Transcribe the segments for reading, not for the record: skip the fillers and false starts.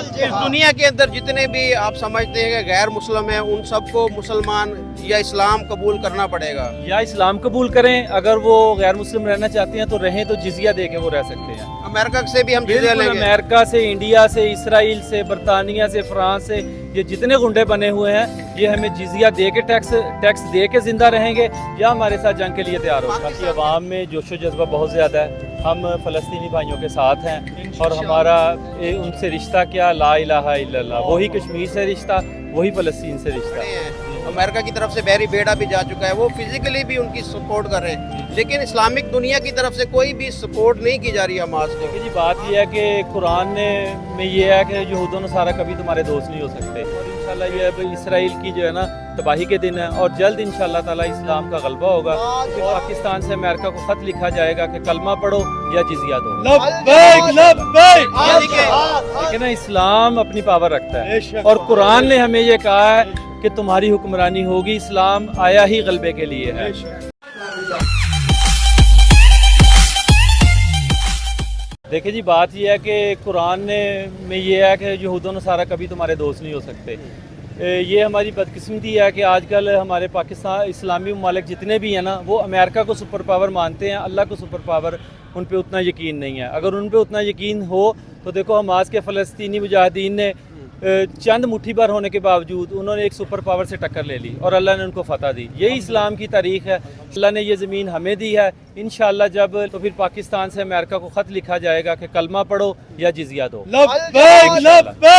इस दुनिया के अंदर जितने भी आप समझते हैं कि गैर मुस्लिम हैं, उन सबको मुसलमान या इस्लाम कबूल करना पड़ेगा। या इस्लाम कबूल करें, अगर वो गैर मुस्लिम रहना चाहते हैं तो रहें, तो जिजिया दे के वो रह सकते हैं। अमेरिका से भी हम जिजिया बिल्कुल, लेंगे। अमेरिका से, इंडिया से, इसराइल से, बरतानिया से, फ्रांस से, ये जितने गुंडे बने हुए हैं ये हमें जिजिया दे के टैक्स दे के जिंदा रहेंगे या हमारे साथ जंग के लिए तैयार हो। बाकी अवाम में जोशो जज्बा बहुत ज़्यादा है, हम फ़लस्तीनी भाइयों के साथ हैं और हमारा उनसे रिश्ता क्या, ला इलाहा इल्लल्लाह, वही कश्मीर से रिश्ता, वही फ़लस्तीन से रिश्ता। अमेरिका की तरफ से बैरी बेड़ा भी जा चुका है, वो फिजिकली भी उनकी सपोर्ट कर रहे हैं, लेकिन इस्लामिक दुनिया की तरफ से कोई भी सपोर्ट नहीं की जा रही है हमास को। जी बात यह है कि कुरान में ये है कि यहूद व नसारा कभी तुम्हारे दोस्त नहीं हो सकते, और इंशाल्लाह ये अब इसराइल की जो है ना तबाही के दिन है, और जल्द इंशाल्लाह ताला इस्लाम का गलबा होगा। तो पाकिस्तान से अमेरिका को खत लिखा जाएगा कि कलमा पढ़ो या जिजिया दो। लेकिन इस्लाम अपनी पावर रखता है और कुरान ने हमें ये कहा है कि तुम्हारी हुक्मरानी होगी, इस्लाम आया ही गलबे के लिए है। देखिए जी बात यह है कि कुरान में ये है कि यहूद व नसारा कभी तुम्हारे दोस्त नहीं हो सकते। ये हमारी बदकिस्मती है कि आजकल हमारे पाकिस्तान इस्लामी ममालिक जितने भी हैं ना, वो अमेरिका को सुपर पावर मानते हैं, अल्लाह को सुपर पावर उन पे उतना यकीन नहीं है। अगर उन पे उतना यकीन हो तो देखो हमास के फ़लस्तीनी मुजाहिदीन ने चंद मुट्ठी भर होने के बावजूद उन्होंने एक सुपर पावर से टक्कर ले ली और अल्लाह ने उनको फतह दी। यही इस्लाम की तारीख है, अल्लाह ने ये ज़मीन हमें दी है। इंशाअल्लाह जब तो फिर पाकिस्तान से अमेरिका को ख़त लिखा जाएगा कि कलमा पढ़ो या जिजिया दो।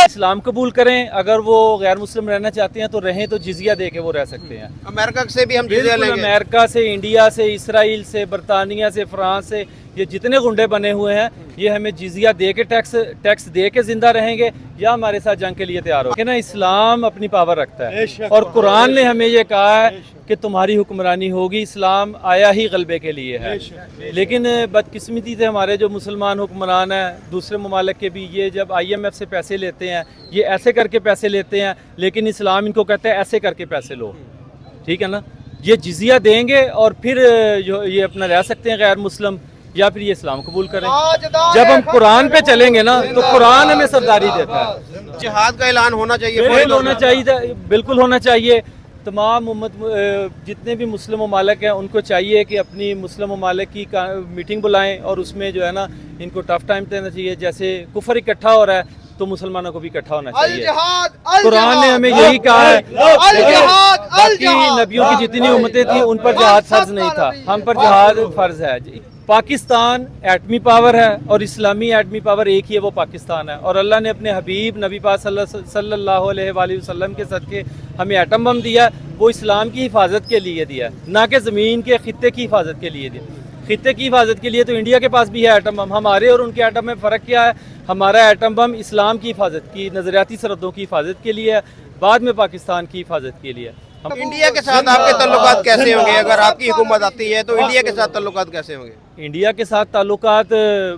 इस्लाम कबूल करें, अगर वो गैर मुस्लिम रहना चाहते हैं तो रहें, तो जिजिया दे के वो रह सकते हैं। अमेरिका से भी हम जिजिया लेंगे। अमेरिका से, इंडिया से, इसराइल से, बरतानिया से, फ्रांस से, ये जितने गुंडे बने हुए हैं ये हमें जिजिया दे के टैक्स दे के जिंदा रहेंगे या हमारे साथ जंग के लिए तैयार हो। ना इस्लाम अपनी पावर रखता है और कुरान ने हमें ये कहा है कि तुम्हारी हुक्मरानी होगी, इस्लाम आया ही गलबे के लिए है। लेकिन बदकिस्मती से हमारे जो मुसलमान हुक्मरान हैं दूसरे ममालिक के भी, ये जब IMF से पैसे लेते हैं ये ऐसे करके पैसे लेते हैं, लेकिन इस्लाम इनको कहता है ऐसे करके पैसे लो, ठीक है ना। ये जिजिया देंगे और फिर जो ये अपना रह सकते हैं गैर मुस्लिम, या फिर ये इस्लाम कबूल करें। जब हम कुरान पे चलेंगे ना तो कुरान हमें सरदारी देता है। जिहाद का ऐलान होना चाहिए, होना चाहिए, बिल्कुल होना चाहिए। तमाम उम्मत जितने भी मुस्लिम ममालिक हैं उनको चाहिए कि अपनी मुस्लिम ममालिक की मीटिंग बुलाएं और उसमें जो है ना इनको टफ टाइम देना चाहिए। जैसे कुफर इकट्ठा हो रहा है तो मुसलमानों को भी इकट्ठा होना चाहिए। कुरान ने हमें यही कहा है। बाकी नबियों की जितनी उम्मतें थी उन पर जिहाद फर्ज नहीं था, हम पर जिहाद फर्ज है। पाकिस्तान एटमी पावर है और इस्लामी एटमी पावर एक ही है, वो पाकिस्तान है। और अल्लाह ने अपने हबीब नबी पाक सल्लल्लाहु अलैहि वसल्लम के सदके हमें एटम बम दिया, वो इस्लाम की हिफाजत के लिए दिया, ना कि ज़मीन के खित्ते की हिफाजत के लिए दिया। खित्ते की हिफाजत के लिए तो इंडिया के पास भी है एटम बम, हमारे और उनके एटम में फ़र्क क्या है? हमारा एटम बम इस्लाम की हिफाजत की, नज़रियाती सरहदों की हिफाजत के लिए है, बाद में पाकिस्तान की हिफाजत के लिए। इंडिया के साथ आपके ताल्लुकात कैसे होंगे? अगर आपकी हुकूमत आती है तो इंडिया के साथ ताल्लुकात कैसे होंगे? इंडिया के साथ ताल्लुकात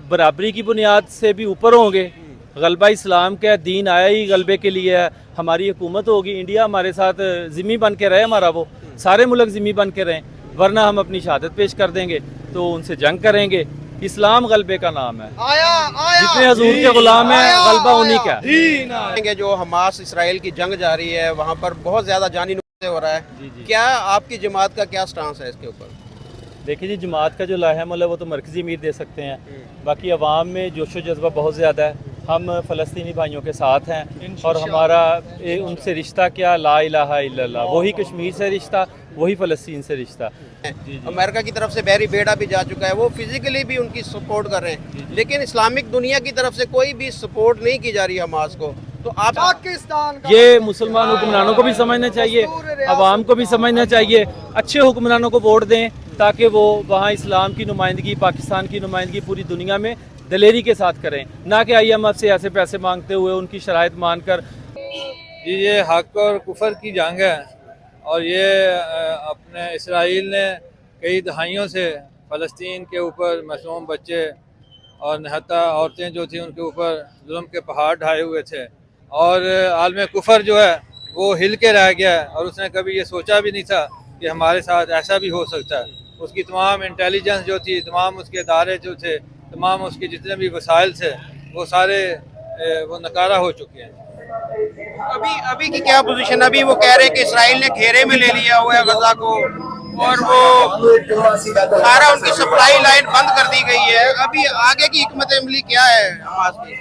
बराबरी की बुनियाद से भी ऊपर होंगे। गलबा इस्लाम का दीन आया ही गलबे के लिए है, हमारी हुकूमत होगी, इंडिया हमारे साथ ज़िम्मी बन के रहे, हमारा वो सारे मुल्क ज़िम्मी बन के रहें, वरना हम अपनी शहादत पेश कर देंगे तो उनसे जंग करेंगे। इस्लाम गलबे का नाम है, जितने हजूर के गुलाम हैं गलबा उन्हीं का है। जो हमास इसराइल की जंग जारी है वहाँ पर बहुत ज़्यादा जानी नुकसान हो रहा है, क्या आपकी जमात का क्या स्टांस है इसके ऊपर? देखिए जी जमात का जो लाहेमल है वो तो मरकज़ी अमीर दे सकते हैं, बाकी अवाम में जोशो जज्बा बहुत ज़्यादा है। हम फ़लस्तीनी भाइयों के साथ हैं और हमारा उनसे रिश्ता क्या, ला इलाहा इल्लल्लाह, वही कश्मीर से रिश्ता, वही फ़लस्तीन से रिश्ता। अमेरिका की तरफ से बैरी बेड़ा भी जा चुका है, वो फिजिकली भी उनकी सपोर्ट कर रहे हैं, लेकिन इस्लामिक दुनिया की तरफ से कोई भी सपोर्ट नहीं की जा रही है हमास को। तो आप पाकिस्तान ये मुसलमान हुक्मरानों को भी समझना चाहिए, अवाम को भी समझना चाहिए, अच्छे हुक्मरानों को वोट दें ताकि वो वहाँ इस्लाम की नुमाइंदगी, पाकिस्तान की नुमाइंदगी पूरी दुनिया में दलेरी के साथ करें, ना कि IMF से ऐसे पैसे मांगते हुए उनकी शराइत मानकर। ये हक और कुफर की जंग है और ये अपने इसराइल ने कई दहाइयों से फ़लस्तीन के ऊपर मासूम बच्चे और नहता औरतें जो थी उनके ऊपर जुल्म के पहाड़ ढाए हुए थे, और आलम कुफर जो है वो हिल के रह गया है और उसने कभी ये सोचा भी नहीं था कि हमारे साथ ऐसा भी हो सकता है। उसकी तमाम इंटेलिजेंस जो थी, तमाम उसके इदारे जो थे, तमाम उसके जितने भी वसाइल थे वो सारे وہ نکارہ ہو چکے ہیں. ابھی کی کیا پوزیشن؟ ابھی وہ کہہ رہے ہیں کہ اسرائیل نے گھیرے میں لے لیا ہوا ہے غزہ کو اور وہ سارا ان کی سپلائی لائن بند کر دی گئی ہے. ابھی آگے کی حکمت عملی کیا ہے حماس کی؟